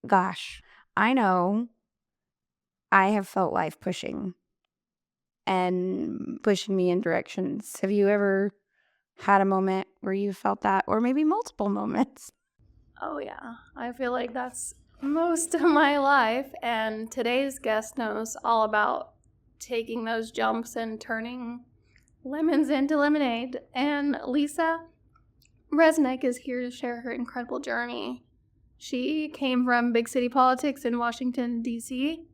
gosh, I know I have felt life pushing and pushing me in directions. Have you ever had a moment where you felt that, or maybe multiple moments? Oh, yeah. I feel like that's most of my life, and today's guest knows all about taking those jumps and turning lemons into lemonade. And Lisa Resnick is here to share her incredible journey. She came from big city politics in Washington, D.C.,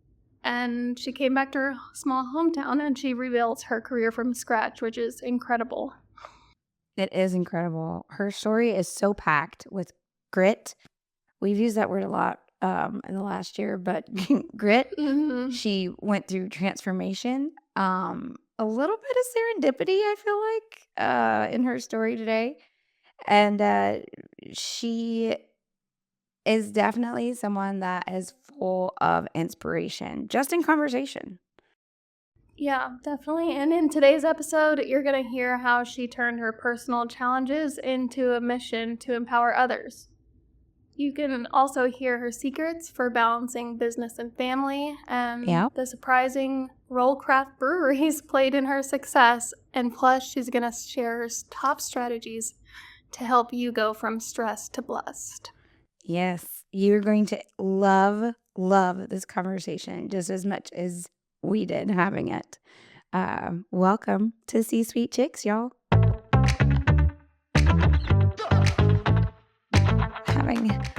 and she came back to her small hometown and she rebuilt her career from scratch, which is incredible. It is incredible. Her story is so packed with grit. We've used that word a lot in the last year, but grit. Mm-hmm. She went through transformation, a little bit of serendipity, I feel like, in her story today. And she is definitely someone that is full of inspiration, just in conversation. Yeah, definitely. And in today's episode, you're going to hear how she turned her personal challenges into a mission to empower others. You can also hear her secrets for balancing business and family, and Yeah. the surprising role craft breweries played in her success. And plus, she's going to share her top strategies to help you go from stressed to blessed. Yes, you're going to love this conversation just as much as we did having it. Welcome to C-Suite Chicks, y'all.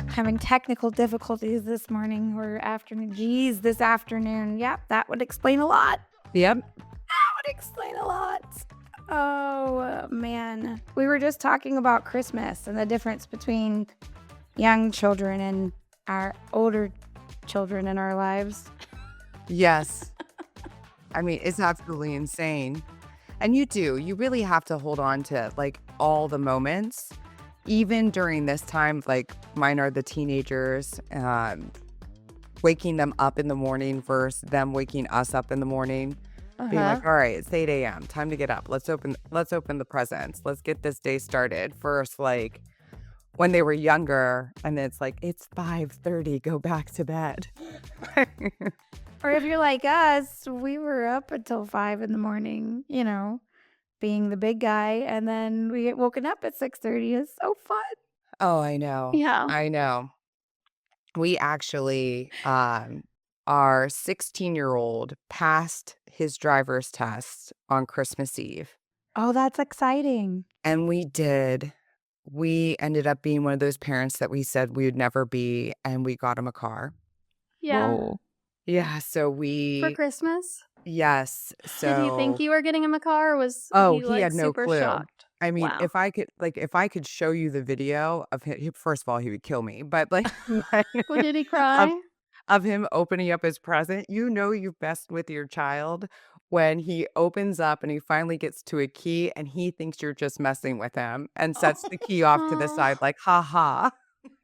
Having technical difficulties this morning or afternoon. Geez, this afternoon. Yep, that would explain a lot. Yep. That would explain a lot. Oh, man. We were just talking about Christmas and the difference between young children and our older children in our lives. Yes. I mean, it's absolutely insane. And you really have to hold on to like all the moments, even during this time. Like mine are the teenagers, waking them up in the morning versus them waking us up in the morning. Being like, all right, it's 8 a.m. Time to get up. Let's open the presents. Let's get this day started. First, like when they were younger, and it's like, it's 5:30, go back to bed. Or if you're like us, we were up until 5 in the morning, being the big guy, and then we get woken up at 6:30. It's so fun. Oh, I know. Yeah. I know. We actually, our 16-year-old passed his driver's test on Christmas Eve. Oh, that's exciting. And we ended up being one of those parents that we said we would never be, and we got him a car. Yeah. Whoa. Yeah, so For Christmas? yes, Did he think so you were getting him a car, or was oh, he he had no super clue. shocked? I mean, Wow. if I could show you the video of him, first of all, he would kill me, but like Well, did he of cry? of him opening up his present, you've messed with your child when he opens up and he finally gets to a key and he thinks you're just messing with him and sets the key off to the side like, ha ha.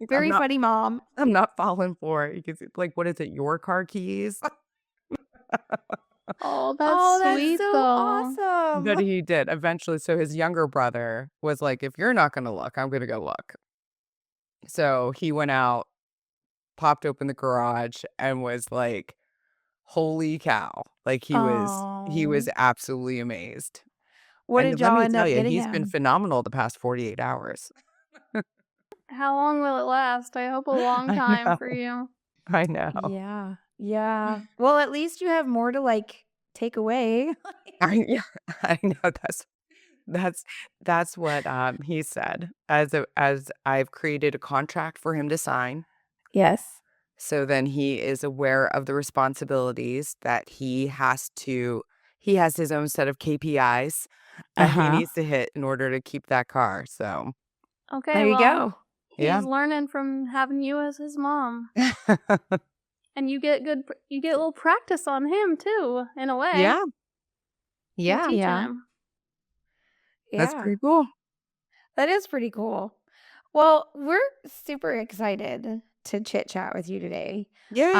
Very funny, Mom. I'm not falling for it. Because like, what is it, your car keys? Oh, Oh, that's that's sweet, so though. But awesome. he did eventually. So his younger brother was like, if you're not going to look, I'm going to go look. So he went out, popped open the garage, and was like, holy cow. Like he was Oh. absolutely amazed. What And did let y'all me end tell up you, getting he's been him? phenomenal the past 48 hours. How long will it last? I hope a long I time know. for you. I know. Yeah. Yeah. Well, at least you have more to take away. Yeah, I know that's that's what he said. As I've created a contract for him to sign. Yes. So then he is aware of the responsibilities that he has his own set of KPIs that he Uh-huh. needs to hit in order to keep that car. So, Okay, There you well, go. yeah. he's learning from having you as his mom. And you get a little practice on him, too, in a way. Yeah. You're Yeah. teaching Yeah. him. That's Yeah. pretty cool. That is pretty cool. Well, we're super excited to chit chat with you today. Yay.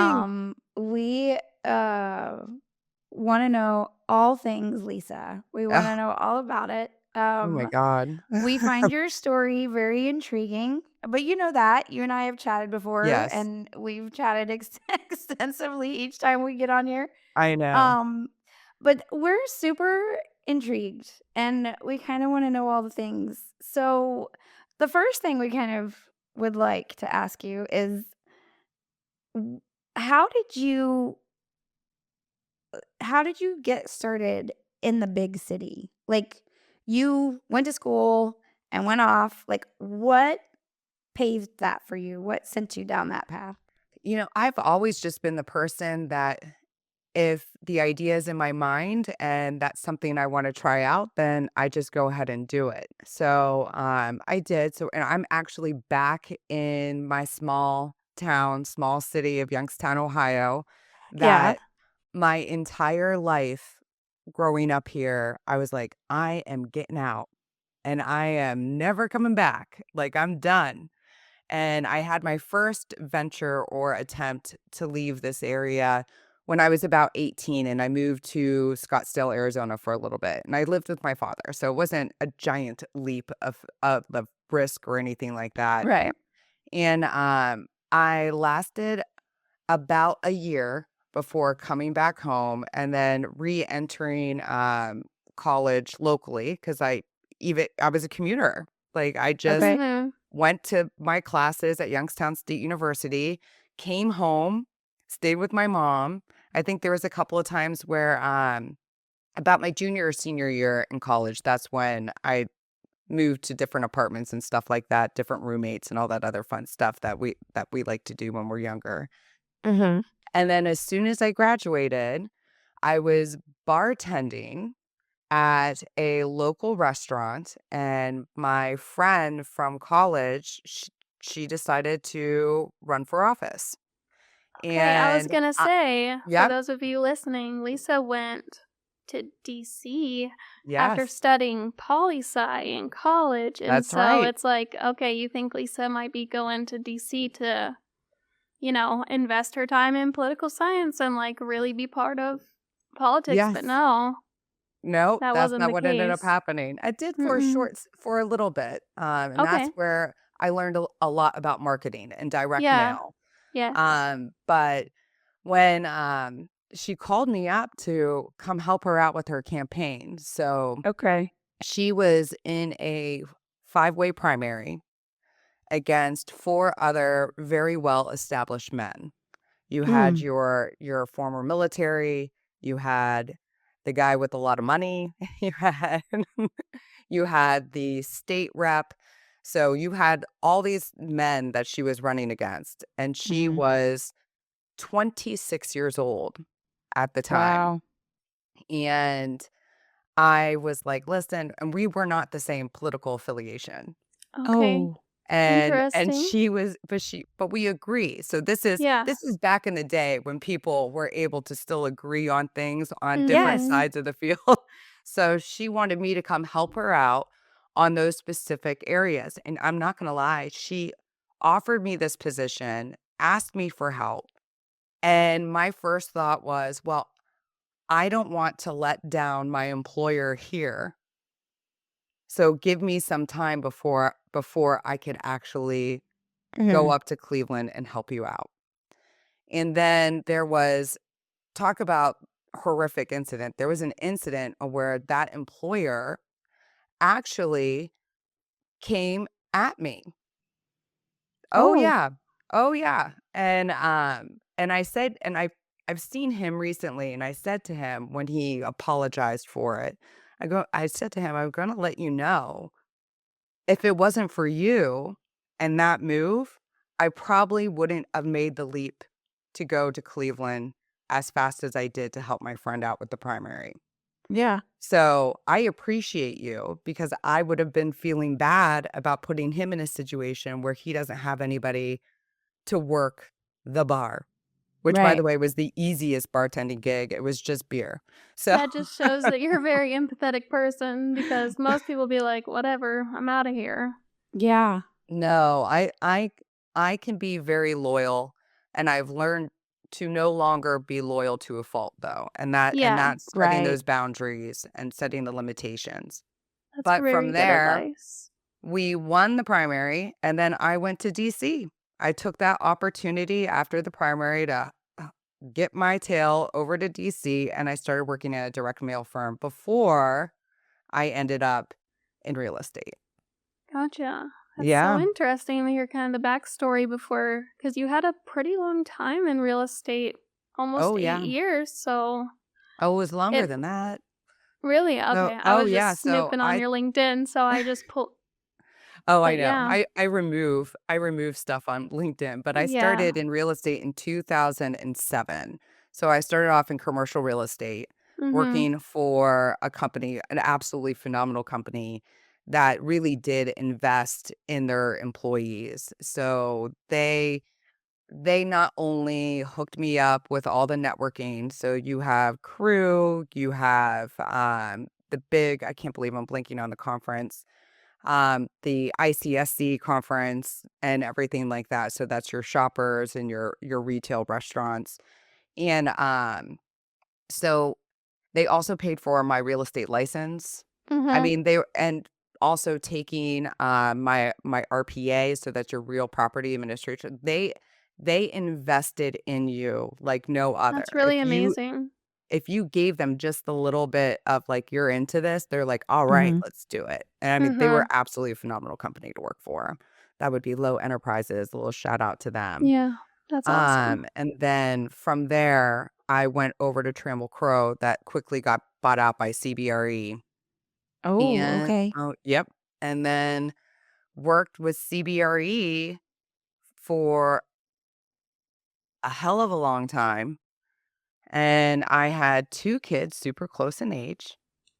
We want to know all things Lisa. We want Oh, to know all about it. oh my God. We find your story very intriguing. but you know that. You and I have chatted before, Yes, and we've chatted extensively each time we get on here. I know. Um, but we're super intrigued, and we kinda wanna know all the things. So, the first thing we kind of would like to ask you is, w how did you how did you get started in the big city? Like, you went to school and went off, like, what paved that for you? What sent you down that path? I've always just been the person that if the idea is in my mind and that's something I want to try out, then I just go ahead and do it. So I did. So, and I'm actually back in my small town, small city of Youngstown, Ohio, Yeah. that my entire life growing up here, I was like, I am getting out and I am never coming back. Like, I'm done. And I had my first venture or attempt to leave this area when I was about 18, and I moved to Scottsdale, Arizona for a little bit. And I lived with my father, so it wasn't a giant leap of risk or anything like that. Right. And I lasted about a year before coming back home and then re-entering college locally because I was a commuter. Like, I just Okay. Mm-hmm. went to my classes at Youngstown State University, came home, stayed with my mom. I think there was a couple of times where, about my junior or senior year in college, that's when I moved to different apartments and stuff like that, different roommates and all that other fun stuff that we like to do when we're younger. Mhm. And then as soon as I graduated, I was bartending at a local restaurant, and my friend from college, she decided to run for office. Okay, I was And gonna say, for yep, those of you listening, Lisa went to DC after yes, studying poli-sci in college, and that's so right. it's like, okay, you think Lisa might be going to DC to, invest her time in political science and like really be part of politics, but Yes. no, No, that that's wasn't not the what ended up case. happening. I did Mm-mm. for a little bit. And that's Okay. where I learned a lot about marketing and direct Yeah. mail. Yes. But when she called me up to come help her out with her campaign. So Okay. she was in a five-way primary against four other very well-established men. You had Mm. your former military, you had the guy with a lot of money, you had you had the state rep. So you had all these men that she was running against, and she Mhm. was 26 years old at the time. Wow. And I was like, "Listen," and we were not the same political affiliation. Okay. Oh. And Interesting. she was but we agree. So this is Yeah. this is back in the day when people were able to still agree on things on different Yes. Mm-hmm. sides of the field. So she wanted me to come help her out on those specific areas, and I'm not gonna lie, she offered me this position, asked me for help, and my first thought was, "Well, I don't want to let down my employer here, so give me some time before I could actually go Mhm. up to Cleveland and help you out." And then there was talk about horrific incident. There was an incident where that employer actually came at me. Oh Oh. yeah. Oh yeah. And I said and I've seen him recently and I said to him when he apologized for it, I said to him, "I'm going to let you know if it wasn't for you and that move, I probably wouldn't have made the leap to go to Cleveland as fast as I did to help my friend out with the primary. Yeah. So I appreciate you because I would have been feeling bad about putting him in a situation where he doesn't have anybody to work the bar, which, by the Right. way, was the easiest bartending gig. It was just beer. So That just shows that you're a very empathetic person because most people be like, whatever, I'm out of here. Yeah. no, I can be very loyal, and I've learned to no longer be loyal to a fault though, and Yeah, that's setting Right. those boundaries and setting the limitations. that's But from very good there, advice. we won the primary, and then I went to DC. I took that opportunity after the primary to get my tail over to DC, and I started working at a direct mail firm before I ended up in real estate. Gotcha. That's so Yeah. interesting to hear kind of the backstory before, because you had a pretty long time in real estate, almost Oh, 8 yeah. years. So Oh, it was longer it than that. really So okay. I oh, was yeah, just so snooping on I your LinkedIn, so I just pulled. oh, I But know. yeah, I remove stuff on LinkedIn, but I yeah. started in real estate in 2007. So I started off in commercial real estate, Mhm. working for a company, an absolutely phenomenal company that really did invest in their employees. So they not only hooked me up with all the networking, so you have crew, you have the big, I can't believe I'm blanking on the conference, the ICSC conference and everything like that. So that's your shoppers and your retail restaurants. And so they also paid for my real estate license. I Mhm. mean, and also taking my RPA, so that's your real property administration. They invested in you like no other. That's really amazing. If you gave them just a little bit of like, "You're into this," they're like, "All right, Mhm. let's do it." And I mean, they were Mhm. absolutely a phenomenal company to work for. That would be Low Enterprises, a little shout out to them. Yeah. That's awesome. And then from there, I went over to Trammell Crow that quickly got bought out by CBRE. Oh, And okay. oh, yep. And then worked with CBRE for a hell of a long time. And I had 2 kids super close in age.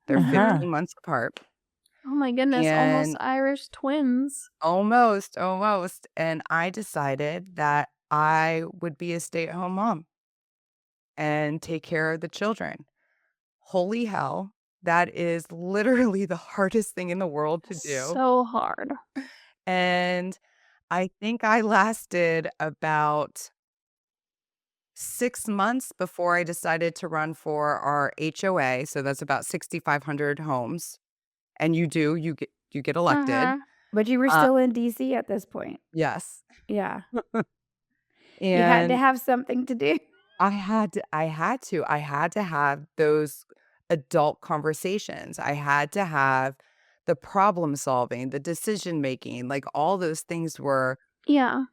They're Mhm. 15 months apart. Oh my goodness, almost And Irish twins. almost, and I decided that I would be a stay-at-home mom and take care of the children. Holy hell, that is literally the hardest thing in the world to do, So hard. and I think I lasted about 6 months before I decided to run for our HOA, so that's about 6,500 homes, and you get elected. Uh-huh. But you were Uh, still in DC at this point. yes, Yeah. You had to and have something to do. I had to have those adult conversations. I had to have the problem solving, the decision making, like all those things were Yeah.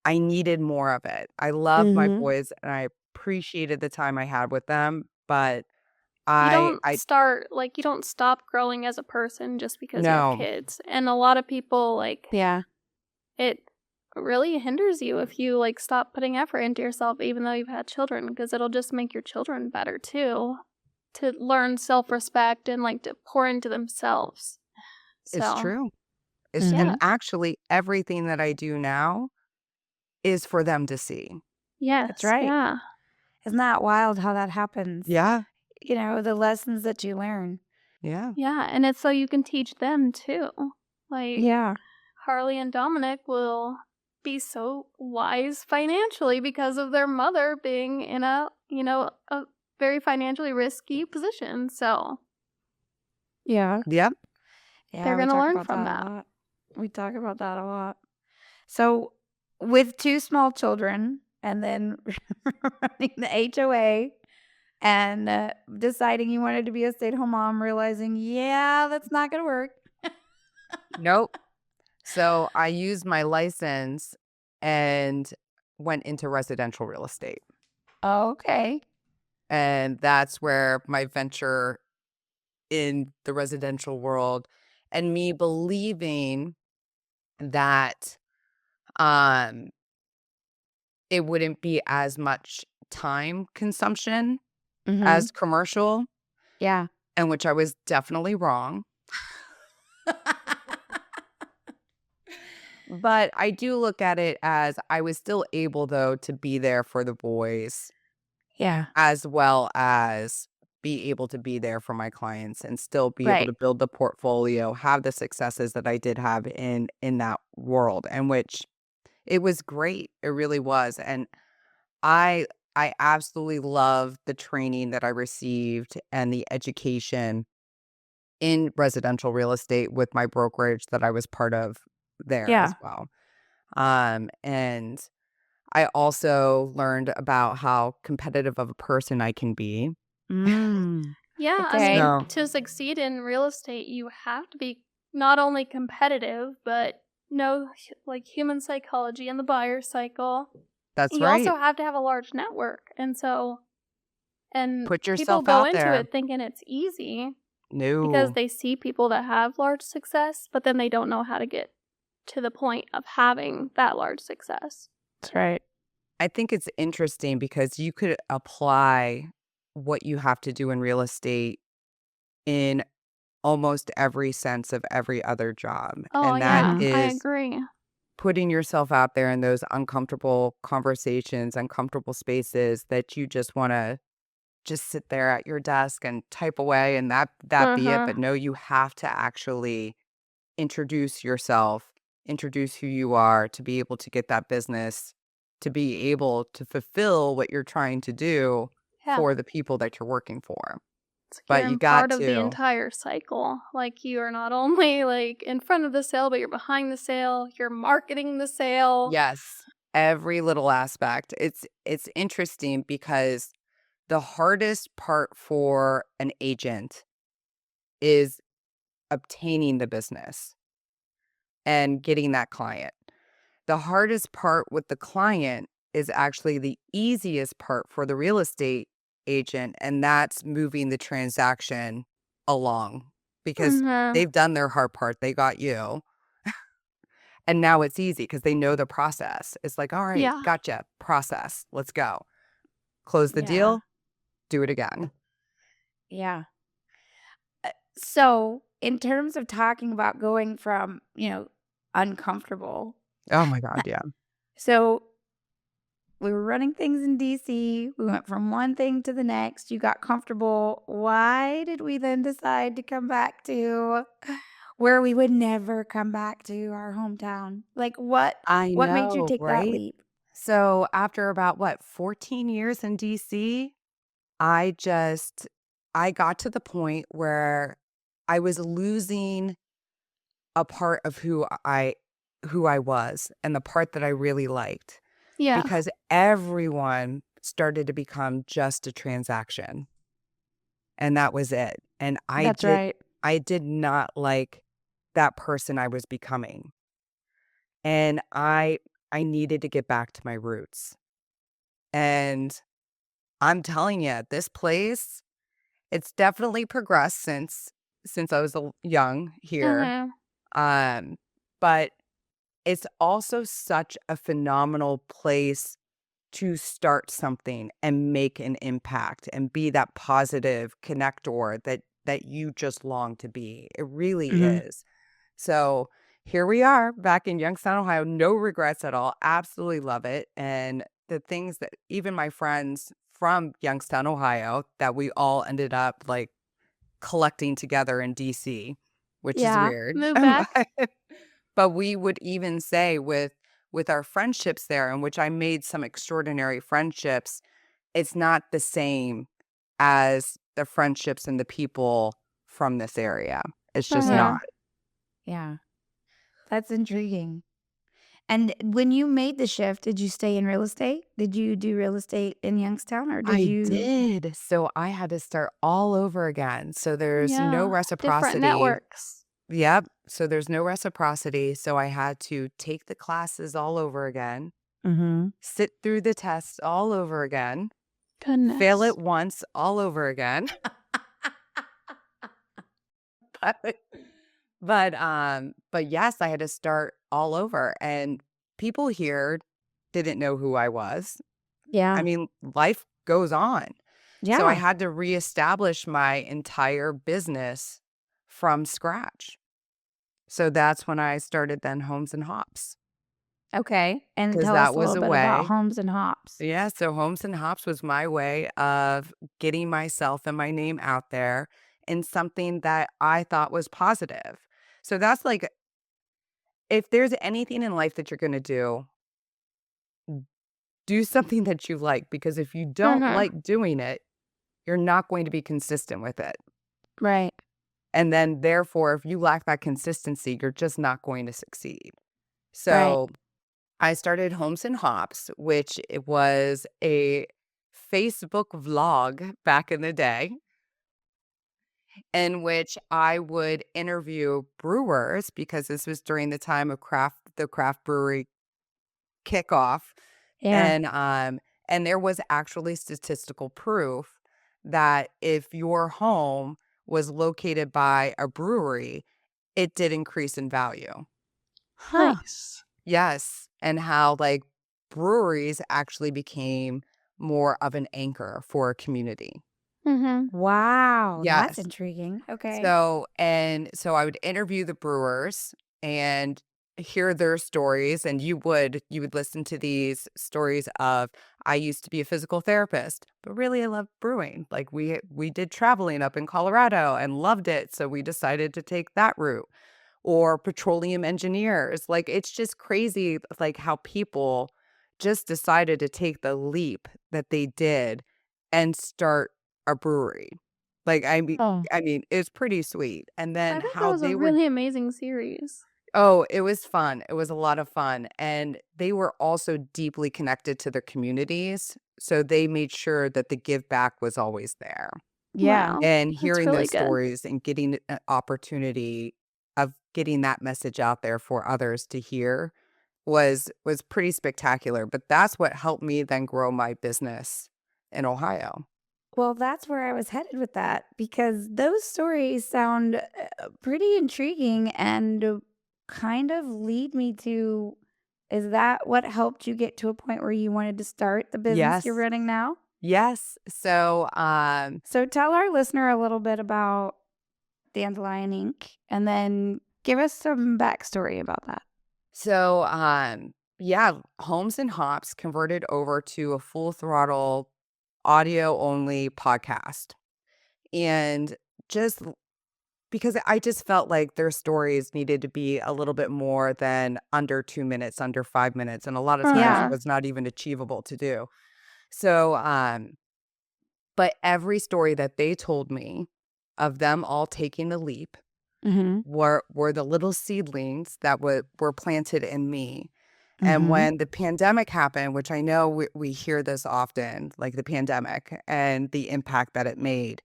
I needed more of it. I loved my Mhm. boys and I appreciated the time I had with them, but You don't stop growing as a person just because you have no, kids. And a lot of people Yeah. it really hinders you if you stop putting effort into yourself even though you've had children because it'll just make your children better too to learn self-respect and to pour into themselves. it's So, true. And yeah. Mhm. actually everything that I do now is for them to see. That's Yes. right. Yeah. Isn't that wild how that happens? Yeah. The lessons that you learn. Yeah. Yeah, and it's so you can teach them too. Like Yeah. Harley and Dominic will be so wise financially because of their mother being in a very financially risky position. So, Yeah. Yep. they're Yeah, we going to talk learn about from that a that. lot. We talk about that a lot. So, with 2 small children and then running the HOA and, deciding you wanted to be a stay-at-home mom, realizing, "Yeah, that's not gonna work." Nope. So I used my license and went into residential real estate. Okay. And that's where my venture in the residential world and me believing that um it wouldn't be as much time consumption Mhm. as commercial, Yeah. and which I was definitely wrong. But I do look at it as I was still able though to be there for the boys Yeah. as well as be able to be there for my clients and still be able Right. to build the portfolio, have the successes that I did have in that world, and which it was great. It really was. And I I absolutely love the training that I received and the education in residential real estate with my brokerage that I was part of there Yeah. as well. And I also learned about how competitive of a person I can be. Mm. Yeah, I Okay. mean, So to succeed in real estate, you have to be not only competitive, but know like human psychology and the buyer cycle. that's You right. also have to have a large network. And Put people yourself go out into there. it thinking it's easy because No, they see people that have large success, but then they don't know how to get to the point of having that large success. That's right. I think it's interesting because you could apply what you have to do in real estate in almost every sense of every other job. Oh, And that yeah, Mhm. I is agree. putting yourself out there in those uncomfortable conversations, uncomfortable spaces that you just want to just sit there at your desk and type away and that be it. Uh-huh. But no, you have to actually introduce yourself, introduce who you are to be able to get that business, to be able to fulfill what you're trying to do Yeah. for the people that you're working for. It's like But you're you in got part of the to, entire cycle. Like you are not only like in front of the sale, but you're behind the sale. You're marketing the sale. yes, every little aspect. It's interesting because the hardest part for an agent is obtaining the business and getting that client. The hardest part with the client is actually the easiest part for the real estate agent, and that's moving the transaction along because Mm-hmm. they've done their hard part. They got you. And now it's easy because they know the process. It's like, all right, Yeah. gotcha, process. Let's go. Close the Yeah. deal, do it again. Yeah. So, in terms of talking about going from, uncomfortable. Oh my God, yeah. So, we were running things in DC. We went from one thing to the next. You got comfortable. Why did we then decide to come back to where we would never come back to our hometown? Like I what made you know, take that right? leap? So after about what, 14 years in DC, I just I got to the point where I was losing a part of who I was and the part that I really liked Yeah. because everyone started to become just a transaction and that was it. And That's right. I did not like that person I was becoming. And I needed to get back to my roots. And I'm telling you, this place, it's definitely progressed since I was young here. Mm-hmm. Um, but it's also such a phenomenal place to start something and make an impact and be that positive connector that you just long to be. It really Mhm. is. So here we are back in Youngstown, Ohio. No regrets at all. Absolutely love it. And the things that even my friends from Youngstown, Ohio, that we all ended up like collecting together in DC, which is Yeah. weird. Move back. But we would even say with our friendships there, in which I made some extraordinary friendships, it's not the same as the friendships and the people from this area. It's just Uh-huh. Yeah. not. Yeah. That's intriguing. And when you made the shift, did you stay in real estate? Did you do real estate in Youngstown or did I you did. So I had to start all over again. So there's no Yeah. Different reciprocity. networks. Yep. So there's no reciprocity. So I had to take the classes all over again, Mhm. sit through the tests all over again, fail Goodness. it once all over again. but but yes, I had to start all over. And people here didn't know who I was. I Yeah. mean, life goes on. So I Yeah. had to reestablish my entire business from scratch. So that's when I started then Homes and Hops Okay. And because tell us that a was little a bit about way. homes and hops. Yeah, so Homes and Hops was my way of getting myself and my name out there in something that I thought was positive. So that's like, if there's anything in life that you're going to do something that you like, because if you don't Mm-hmm. like doing it, you're not going to be consistent with it. Right. And then therefore, if you lack that consistency, you're just not going to succeed. Right. So I started Homes and Hops, which it was a Facebook vlog back in the day in which I would interview brewers because this was during the time of the craft brewery kickoff. Yeah. And there was actually statistical proof that if your home was located by a brewery, it did increase in value. Huh. Nice. Yes, and how, like, breweries actually became more of an anchor for a community. Mm-hmm. Wow, that's Yes. intriguing. Okay. So I would interview the brewers and hear their stories, and you would listen to these stories of, "I used to be a physical therapist, but really I love brewing. Like, we did traveling up in Colorado and loved it, so we decided to take that route." Or petroleum engineers. Like, it's just crazy, like, how people just decided to take the leap that they did and start a brewery. Like, Oh. I mean, it's pretty sweet. And then I think that how was a they were really amazing series. oh, it was fun. It was a lot of fun, and they were also deeply connected to their communities, so they made sure that the give back was always there. Yeah. Wow. And That's hearing really those good. stories and getting an opportunity of getting that message out there for others to hear was pretty spectacular, but that's what helped me then grow my business in Ohio. Well, that's where I was headed with that because those stories sound pretty intriguing and kind of lead me to, is that what helped you get to a point where you wanted to start the business you're Yes. running now? Yes. So, So tell our listener a little bit about Dandelion Inc. and then give us some backstory about that. yeah, Homes and Hops converted over to a full throttle audio only podcast. And just because I just felt like their stories needed to be a little bit more than under 2 minutes, under 5 minutes, and a lot of times Yeah. Uh-huh. was not even achievable to do. So, but every story that they told me of them all taking the leap Mm-hmm. were the little seedlings that were planted in me. And Mm-hmm. when the pandemic happened, which I know we hear this often, like the pandemic and the impact that it made,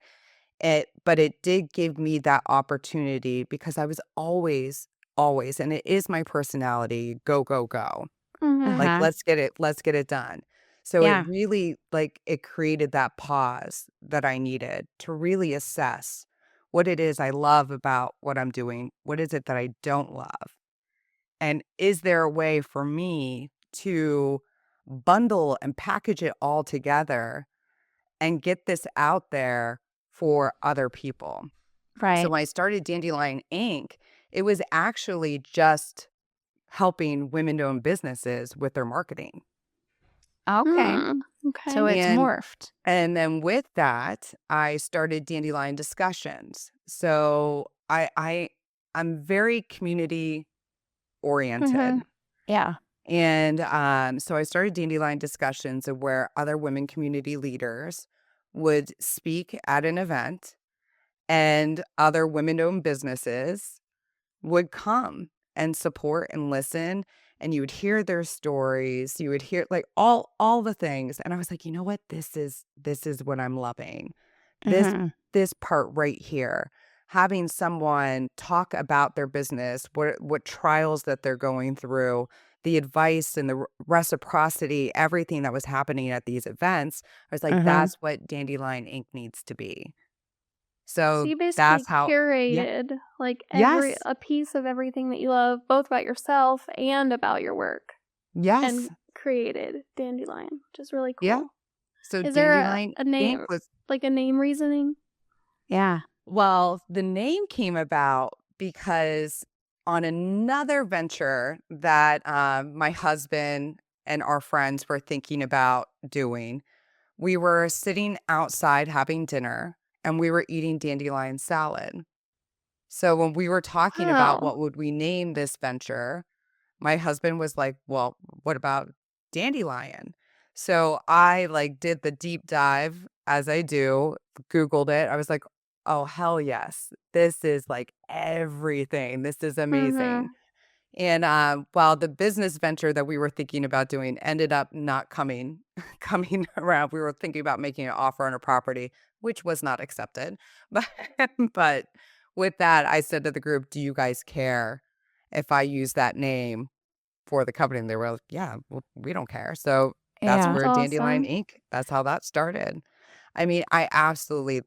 but it did give me that opportunity because I was always, and it is my personality, go, go, go. Mm-hmm. Like, Uh-huh. let's get it done. So it Yeah. really, like, it created that pause that I needed to really assess what it is I love about what I'm doing. What is it that I don't love? And is there a way for me to bundle and package it all together and get this out there for other people? So Right. when I started Dandelion Inc., it was actually just helping women-owned businesses with their marketing. Okay. Hmm. So Okay. it's And morphed. and then with that, I started Dandelion Discussions. So I'm very community oriented. Mm-hmm. Yeah. And so I started Dandelion Discussions of where other women community leaders would speak at an event and other women-owned businesses would come and support and listen, and you would hear their stories, you would hear, like, all the things, and I was like, "You know what? This is what I'm loving. This Mm-hmm. this part right here." Having someone talk about their business, what trials that they're going through, the advice and the reciprocity, everything that was happening at these events, I was like, Mm-hmm. "That's what Dandelion Inc. needs to be." So So you basically that's how. Yeah. curated like every Yes. a piece of everything that you love, both about yourself and about your work, Yes. and created Dandelion, which is really Yeah. cool. So Is there Dandelion a Inc. name, was like a name reasoning? Yeah. well, the name came about because on another venture that my husband and our friends were thinking about doing, we were sitting outside having dinner and we were eating dandelion salad. So when we were talking about Wow. what would we name this venture, my husband was like, "Well, what about dandelion?" So I, like, did the deep dive as I do, Googled it. I was like, oh, hell yes. This is like everything. This is Mm-hmm. amazing. And while the business venture that we were thinking about doing ended up not coming around, we were thinking about making an offer on a property, which was not accepted. But but with that, I said to the group, "Do you guys care if I use that name for the company?" And they were like, "Yeah, well, we don't care." So that's Yeah. That's where Dandelion awesome. Inc. That's how that started. I mean, I absolutely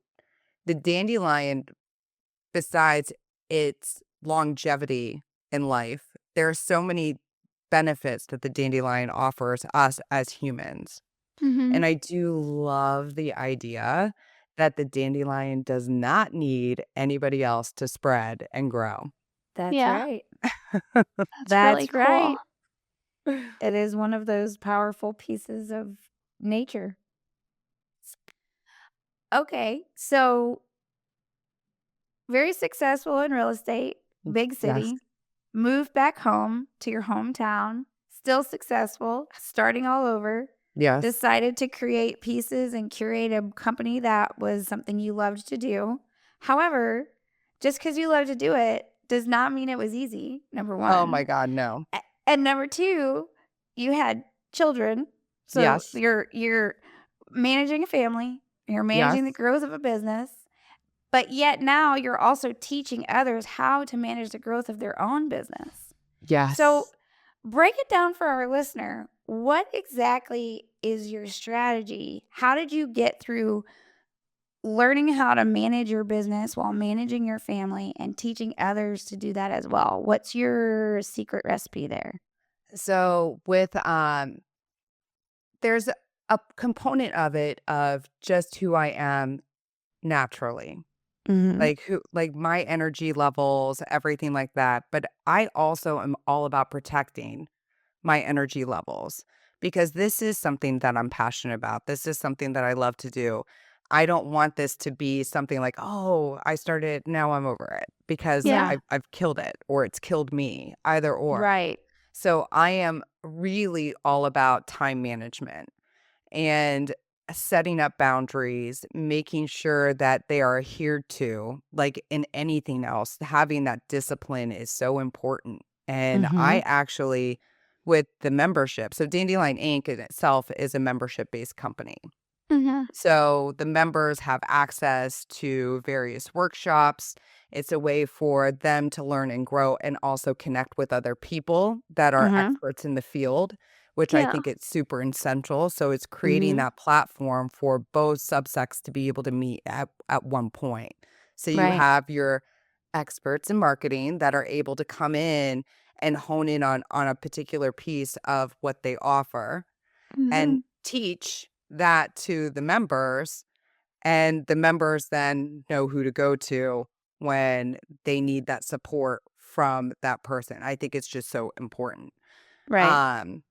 the dandelion, besides its longevity in life, there are so many benefits that the dandelion offers us as humans. Mm-hmm. And I do love the idea that the dandelion does not need anybody else to spread and grow. That's Yeah, right. that's really That's cool. right. It is one of those powerful pieces of nature. Okay, so very successful in real estate, big Yes. city, moved back home to your hometown, still successful, starting all over, Yes. decided to create pieces and curate a company that was something you loved to do. However, just because you love to do it does not mean it was easy, number Oh my one. God, no. And number two, you had children. So Yes. you're managing a family, you're managing the Yes. growth of a business, but yet now you're also teaching others how to manage the growth of their own business. So Yes. break it down for our listener. What exactly is your strategy? How did you get through learning how to manage your business while managing your family and teaching others to do that as well? What's your secret recipe there? So with there's a component of it of just who I am naturally. Mhm. Like my energy levels, everything like that. But I also am all about protecting my energy levels because this is something that I'm passionate about. This is something that I love to do. I don't want this to be something like, oh, I started, now I'm over it because Yeah. Yeah, I've killed it or it's killed me, either or. right. So I am really all about time management and setting up boundaries, making sure that they are adhered to, like in anything else, having that discipline is so important. And I Mhm. actually, with the membership, so Dandelion Inc. in itself is a membership based company. Mm-hmm. So the members have access to various workshops. It's a way for them to learn and grow and also connect with other people that are Mhm. experts in the field, which I Yeah. think it's super essential. So it's creating Mhm. that platform for both subsects to be able to meet at one point. So you Right. have your experts in marketing that are able to come in and hone in on a particular piece of what they offer Mm-hmm. and teach that to the members, and the members then know who to go to when they need that support from that person. I think it's just so important. Right. Um,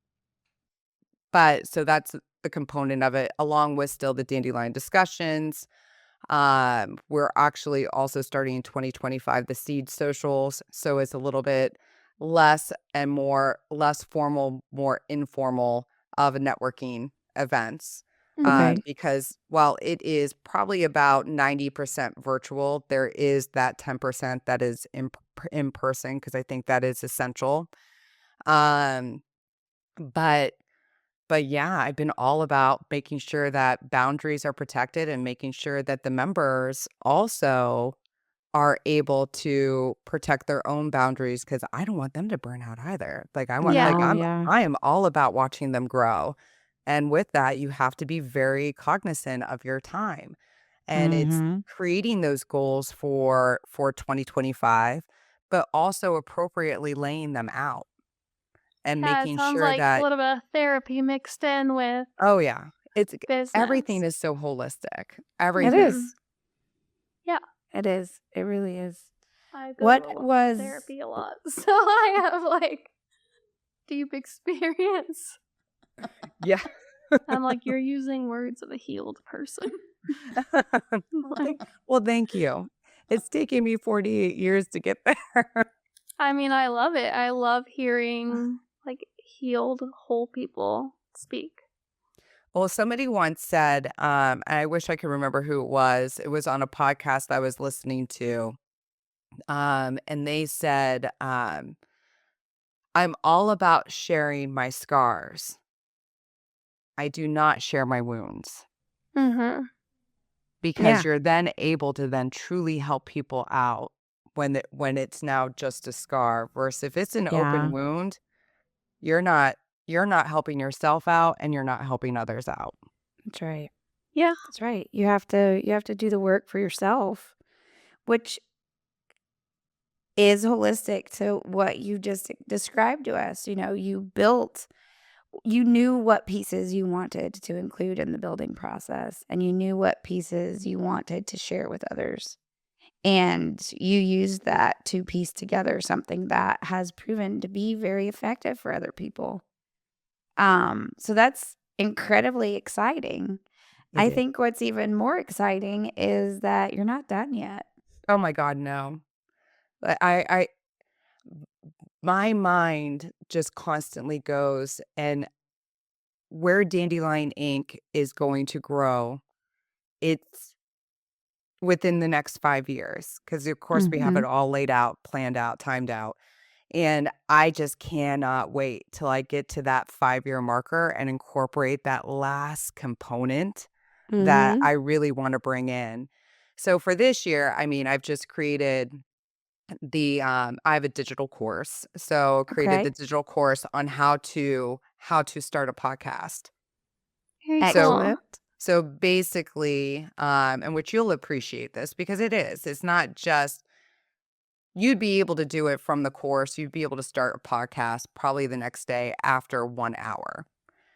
but so that's the component of it, along with still the dandelion discussions. We're actually also starting in 2025 the seed socials, so it's a little bit less formal, more informal of a networking events. Mm-hmm. Okay. Because while it is probably about 90% virtual, there is that 10% that is in person because I think that is essential. Um, but but yeah, I've been all about making sure that boundaries are protected and making sure that the members also are able to protect their own boundaries because I don't want them to burn out either. Like Yeah. No, yeah. I am all about watching them grow. And with that, you have to be very cognizant of your time. And it's Mhm. creating those goals for 2025, but also appropriately laying them out and Yeah, it making sounds sure like a that little bit of therapy mixed in with oh yeah, it's everything business. is so holistic. It Everything. Mm-hmm. is. Yeah, It is. It really is. I go What to was therapy a lot, so I have like deep experience. Yeah. I'm like, you're using words of a healed person. Like, Well, thank you. It's taken me 48 years to get there. I mean, I love it. I love hearing like healed whole people speak. Well, somebody once said, and I wish I could remember who it was. It was on a podcast I was listening to. And they said, I'm all about sharing my scars. I do not share my wounds, Mhm. because Yeah. you're then able to then truly help people out when it's now just a scar, versus if it's an open Yeah. wound, you're not you're not helping yourself out and you're not helping others out. That's right. Yeah. That's right. You have to do the work for yourself, which is holistic to what you just described to us. You knew what pieces you wanted to include in the building process, and you knew what pieces you wanted to share with others. And you used that to piece together something that has proven to be very effective for other people. So that's incredibly exciting. It I is. think what's even more exciting is that you're not done yet. Oh my God, no. I my mind just constantly goes, and where Dandelion Inc. is going to grow, it's within the next 5 years, because of course we have it Mhm. all laid out, planned out, timed out. And I just cannot wait till I get to that 5-year marker and incorporate that last component that Mhm. I really want to bring in. So for this year, I mean, I've just created I have a digital course. So created the Okay. digital course on how to start a podcast. Very So cool. Excellent. so basically, and which you'll appreciate this, because it's not just you'd be able to do it from the course. You'd be able to start a podcast probably the next day after 1 hour.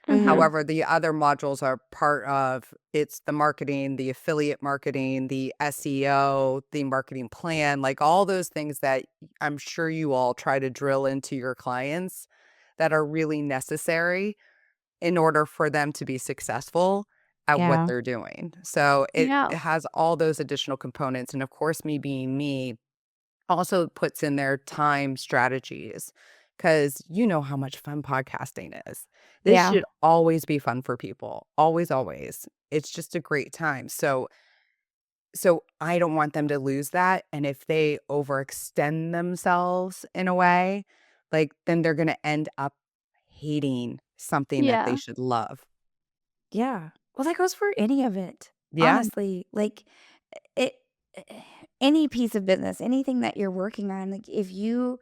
Mhm. Mhm. However, the other modules are part of it's the marketing, the affiliate marketing, the SEO, the marketing plan, like all those things that I'm sure you all try to drill into your clients that are really necessary in order for them to be successful at what Yeah. they're doing. So it Yeah. has all those additional components. And of course, me being me, also puts in their time strategies, because you know how much fun podcasting is. This Yeah. should always be fun for people. Always, always. It's just a great time. So I don't want them to lose that. And if they overextend themselves in a way, like then they're gonna end up hating something that they Yeah. should love. Yeah. Well, that goes for any of it. Yeah. Honestly, like it any piece of business, anything that you're working on, like if you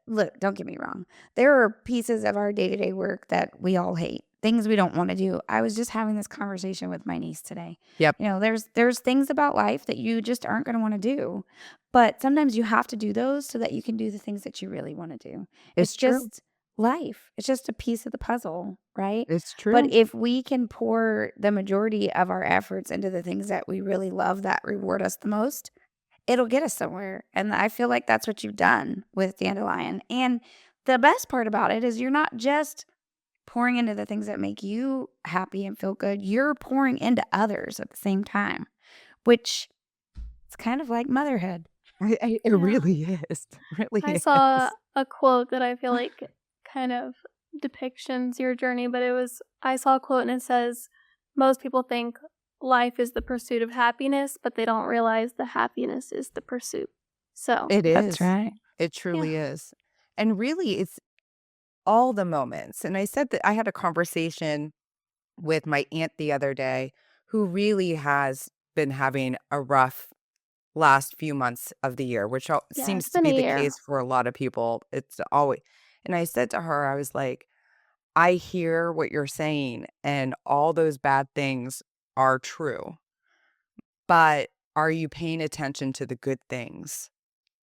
look, don't get me wrong. There are pieces of our day-to-day work that we all hate. Things we don't want to do. I was just having this conversation with my niece today. Yep. There's things about life that you just aren't going to want to do. But sometimes you have to do those so that you can do the things that you really want to do. It's It's true. just life. It's just a piece of the puzzle, right? It's But true. if we can pour the majority of our efforts into the things that we really love that reward us the most, it'll get us somewhere, and I feel like that's what you've done with Dandelion, and the best part about it is you're not just pouring into the things that make you happy and feel good, you're pouring into others at the same time, which it's kind of like motherhood. It Yeah. really is. It I really saw is. a quote that I feel like kind of depictions your journey, but I saw a quote and it says, most people think life is the pursuit of happiness, but they don't realize the happiness is the pursuit. So, It That's is. right. It yeah. truly is. And really, it's all the moments. And I said that I had a conversation with my aunt the other day, who really has been having a rough last few months of the year, which Yeah, it's seems to been be a the year. case for a lot of people. It's always, and I said to her, I was like, I hear what you're saying, and all those bad things are true. But are you paying attention to the good things?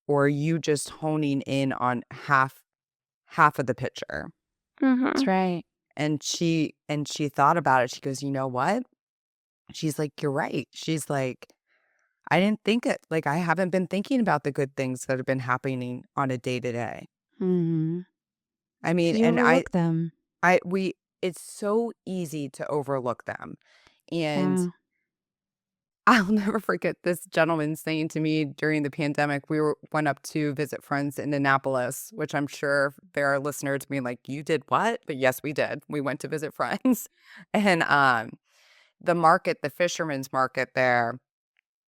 Or are you just honing in on half of the picture? That's Mhm. right. And she thought about it. She goes, "You know what?" She's like, "You're right." She's like, "I didn't think it like, I haven't been thinking about the good things that have been happening on a day to day." Mhm. I mean, 'Cause you and overlook them. we it's so easy to overlook them. And Yeah. I'll never forget this gentleman saying to me during the pandemic, went up to visit friends in Annapolis, which I'm sure there are listeners being like, "You did what?" But yes, we did. We went to visit friends. And the fisherman's market there,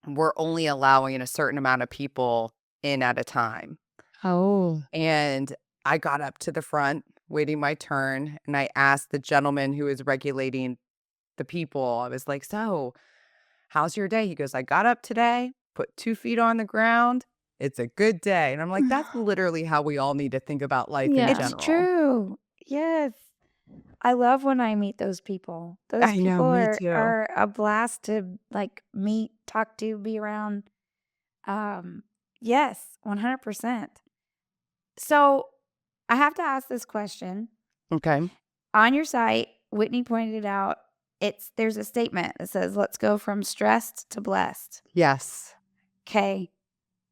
we're only allowing a certain amount of people in at a time. Oh. And I got up to the front, waiting my turn, and I asked the gentleman who was regulating the people, I was like, "So, how's your day?" He goes, "I got up today, put 2 feet on the ground. It's a good day." And I'm like, that's literally how we all need to think about life in Yeah. It's general. true. Yes. I love when I meet those people. Those I know, people me too. are a blast to, like, meet, talk to, be around. Um, yes, 100%. So, I have to ask this question. Okay. On your site, Whitney pointed out there's a statement that says, "Let's go from stressed to blessed." Yes. Okay.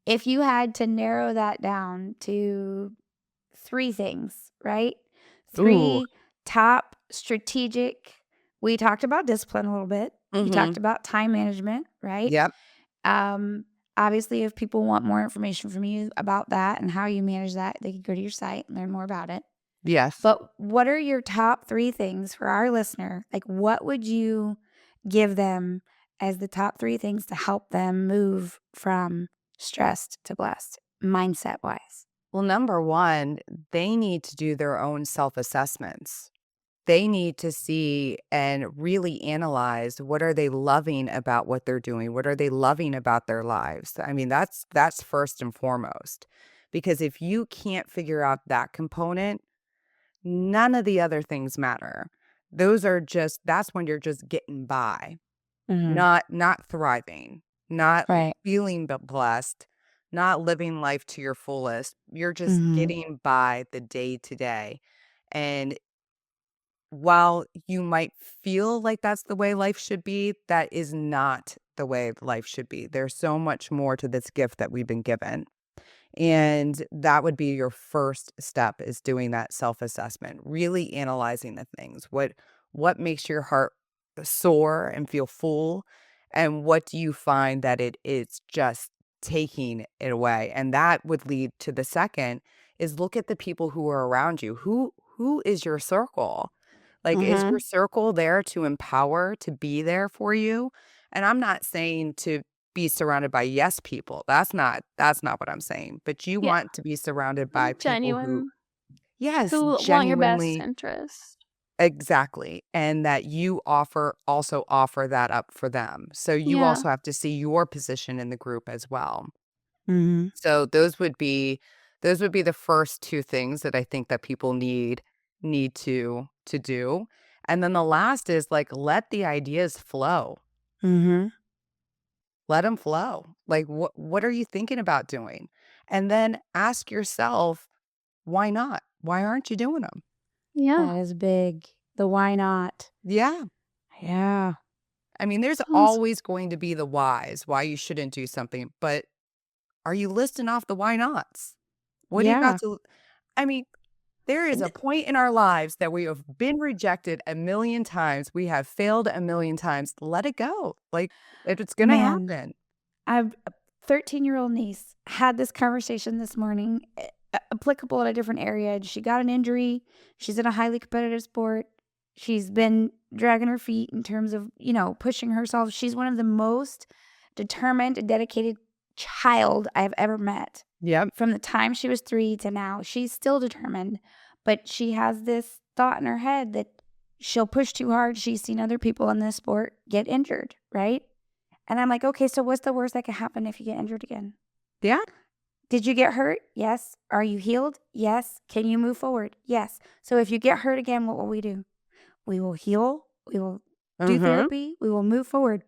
If you had to narrow that down to 3 things, right? Ooh. 3 top strategic. We talked about discipline a little bit. You talked Mhm. about time management, right? Yep. Um, Obviously, if people want more information from you about that and how you manage that, they can go to your site and learn more about it. Yes. But what are your top 3 things for our listener? Like, what would you give them as the top 3 things to help them move from stressed to blessed, mindset-wise? Well, number 1, they need to do their own self-assessments. They need to see and really analyze, what are they loving about what they're doing? What are they loving about their lives? I mean, that's first and foremost. Because if you can't figure out that component, none of the other things matter. That's when you're just getting by, Mhm. not thriving, not Right. feeling blessed, not living life to your fullest. You're just Mhm. getting by the day to day. And while you might feel like that's the way life should be, that is not the way life should be. There's so much more to this gift that we've been given. And that would be your first step, is doing that self-assessment, really analyzing the things. What makes your heart soar and feel full? And what do you find that it is just taking it away? And that would lead to the second, is look at the people who are around you. Who is your circle? Like, is your Mhm. circle there to empower, to be there for you? And I'm not saying to be surrounded by yes people. That's not what I'm saying. But you Yeah. want to be surrounded by people who, Genuine. yes, Who want your best genuinely, interest. exactly. And that you offer that up for them. So you Yeah. also have to see your position in the group as well. Mhm. So those would be the first 2 things that I think that people need to do. And then the last is, like, let the ideas flow. Mhm. Let them flow. Like, what are you thinking about doing? And then ask yourself, why not? Why aren't you doing them? Yeah. That is big. The why not. Yeah. Yeah. I mean, there's Sounds always going to be the whys, why you shouldn't do something, but are you listing off the why nots? What do you got Yeah. to I mean, there is And a point in our lives that we have been rejected a million times. We have failed a million times. Let it go. Like, it's gonna man, happen. I've a 13-year-old niece had this conversation this morning, applicable in a different area. She got an injury. She's in a highly competitive sport. She's been dragging her feet in terms of, pushing herself. She's one of the most determined and dedicated child I've ever met. Yep. From the time she was 3 to now, she's still determined, but she has this thought in her head that she'll push too hard. She's seen other people in this sport get injured, right? And I'm like, "Okay, so what's the worst that could happen if you get injured again? Yeah. Did you get hurt? Yes. Are you healed? Yes. Can you move forward? Yes. So if you get hurt again, what will we do? We will heal. We will do Mhm. therapy. We will move forward.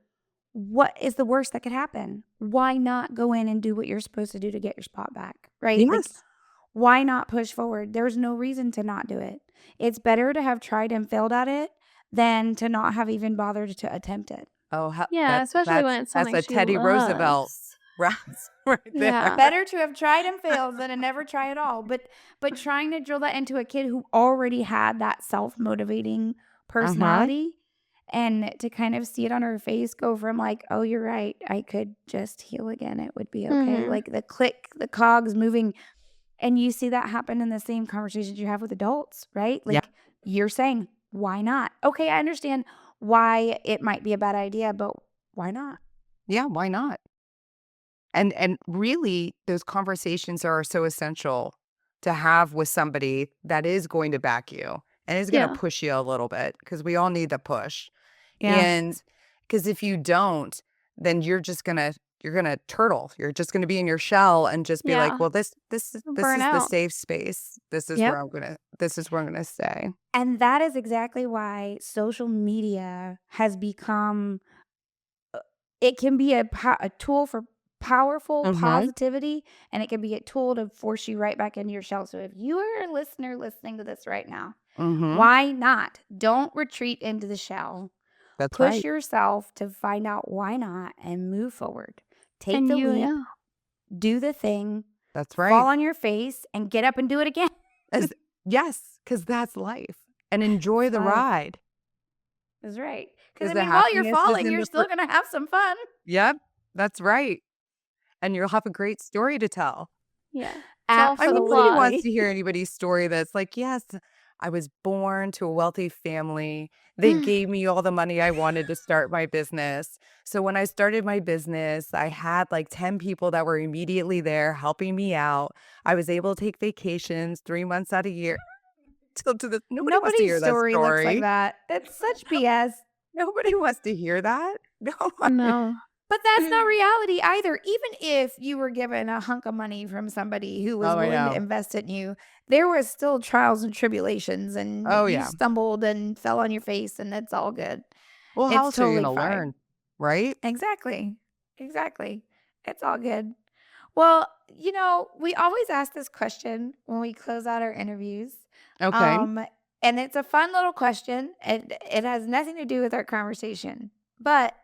What is the worst that could happen? Why not go in and do what you're supposed to do to get your spot back, right? Like, Yes. why not push forward? There's no reason to not do it. It's better to have tried and failed at it than to not have even bothered to attempt it. Oh, yeah, that's especially that's when it's that's something a she Teddy Roosevelt loves. rounds right there. Yeah. Better to have tried and failed than to never try at all. But trying to drill that into a kid who already had that self-motivating Uh-huh. personality And to kind of see it on her face go from like, oh, you're right, I could just heal again. It would be okay. Mhm. Like the click, the cogs moving. And you see that happen in the same conversations you have with adults, right? Yeah. Like you're saying, why not? Okay, I understand why it might be a bad idea, but why not? Yeah, why not? And really, those conversations are so essential to have with somebody that is going to back you and is going to Yeah. push you a little bit, because we all need the push. Yeah. And because if you don't, then you're gonna turtle. You're just gonna be in your shell and just be like, Yeah. well, this Burn is the out. safe space. Yep. This is where I'm gonna stay. And that is exactly why social media has become it can be a tool for powerful Mm-hmm. positivity, and it can be a tool to force you right back into your shell. So if you are a listener listening to this right now, Mm-hmm. why not? Don't retreat into the shell. That's Push right. yourself to find out why not and move forward. Take And the you, leap, yeah. do the thing, That's fall right. on your face, and get up and do it again. As Yes, because that's life. And enjoy the Life ride. is right. Because, Because I the mean, while you're happiness is falling, in you're the still going to have some fun. Yep, that's right. And you'll have a great story to tell. Yeah. It's all I for the mean, nobody plot. wants to hear anybody's story that's like, yes, I was born to a wealthy family. They gave me all the money I wanted to start my business. So when I started my business, I had like 10 people that were immediately there helping me out. I was able to take vacations 3 months out of year. Till to the Nobody wants to Nobody's hear that story looks like story. that. That's such BS. Nobody wants to hear that. No one. No. But that's not reality either. Even if you were given a hunk of money from somebody who was Oh, I willing to know. invest in you, there was still trials and tribulations, and Oh, you yeah. stumbled and fell on your face, and it's all good. Well, how It's else are you totally gonna fine. learn, right? Exactly. Exactly. It's all good. Well, we always ask this question when we close out our interviews. Okay. Um, and it's a fun little question. It has nothing to do with our conversation. But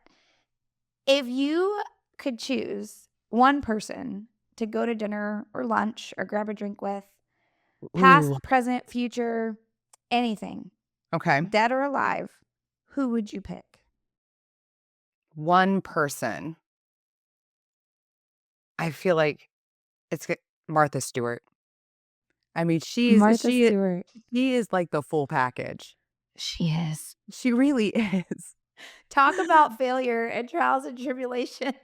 if you could choose one person to go to dinner or lunch or grab a drink with, Ooh, past, present, future, anything, okay. dead or alive, who would you pick? One person. I feel like Martha Stewart. I mean, Martha Stewart. she is like the full package. She is. She really is. Talk about failure and trials and tribulations.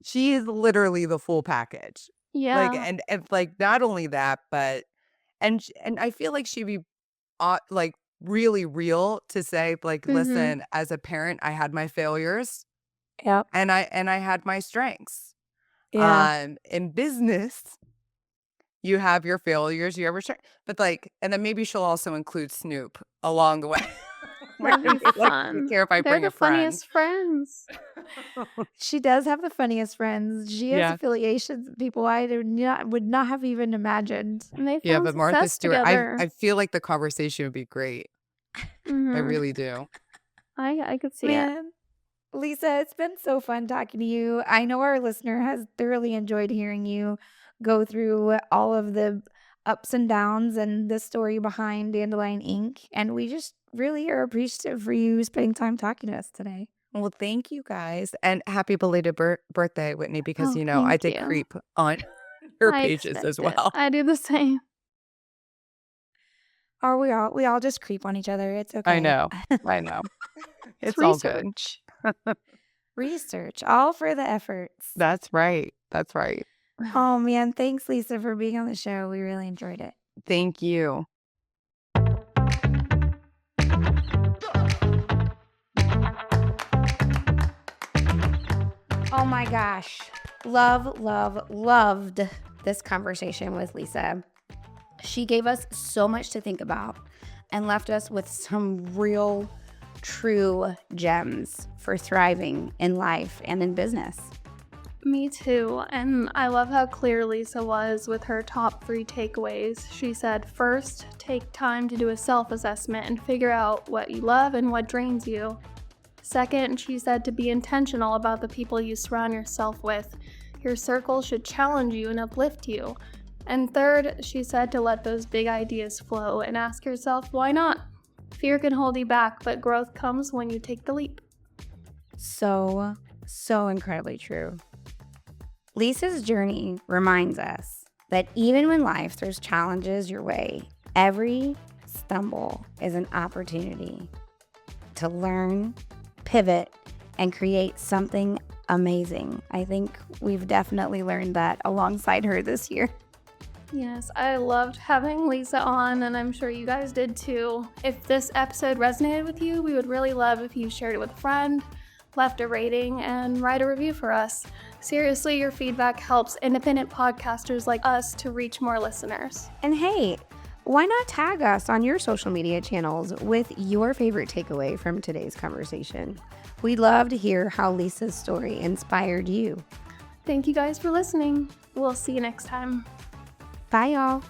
She is literally the full package. Like, Yeah. and like not only that, but and I feel like she'd be like really real to say, like, Mhm. listen, as a parent, I had my failures Yep. and I had my strengths. Yeah. In business, you have your failures, you have your strength, but like, and then maybe she'll also include Snoop along the way. Where That'd be like, I don't fun. care if I They're bring the a friend. funniest friends. She does have the funniest friends. She has Yeah. affiliations with people I would not have even imagined. And they Yeah, found but Martha success Stewart, together. I feel like the conversation would be great. I Mhm. really do. I could see it. Man, Lisa, it's been so fun talking to you. I know our listener has thoroughly enjoyed hearing you go through all of the ups and downs and the story behind Dandelion Inc. And we just really are appreciative for you spending time talking to us today. Well, thank you guys. And happy belated birthday, Whitney, because, Oh, I thank did you. creep on your I pages expect as it. well. I do the same. Or we all just creep on each other. It's I okay. know. I know. It's It's all good. research. Research, all for the efforts. That's right. That's right. Oh man, thanks Lisa for being on the show. We really enjoyed it. Thank you. Oh my gosh. Loved this conversation with Lisa. She gave us so much to think about and left us with some real, true gems for thriving in life and in business. Me too. And I love how clear Lisa was with her top 3 takeaways. She said, first, take time to do a self-assessment and figure out what you love and what drains you. Second, she said to be intentional about the people you surround yourself with. Your circle should challenge you and uplift you. And third, she said to let those big ideas flow and ask yourself, why not? Fear can hold you back, but growth comes when you take the leap. So incredibly true. Lisa's journey reminds us that even when life throws challenges your way, every stumble is an opportunity to learn, pivot, and create something amazing. I think we've definitely learned that alongside her this year. Yes, I loved having Lisa on, and I'm sure you guys did too. If this episode resonated with you, we would really love if you shared it with a friend, left a rating, and write a review for us. Seriously, your feedback helps independent podcasters like us to reach more listeners. And hey, why not tag us on your social media channels with your favorite takeaway from today's conversation? We'd love to hear how Lisa's story inspired you. Thank you guys for listening. We'll see you next time. Bye, y'all.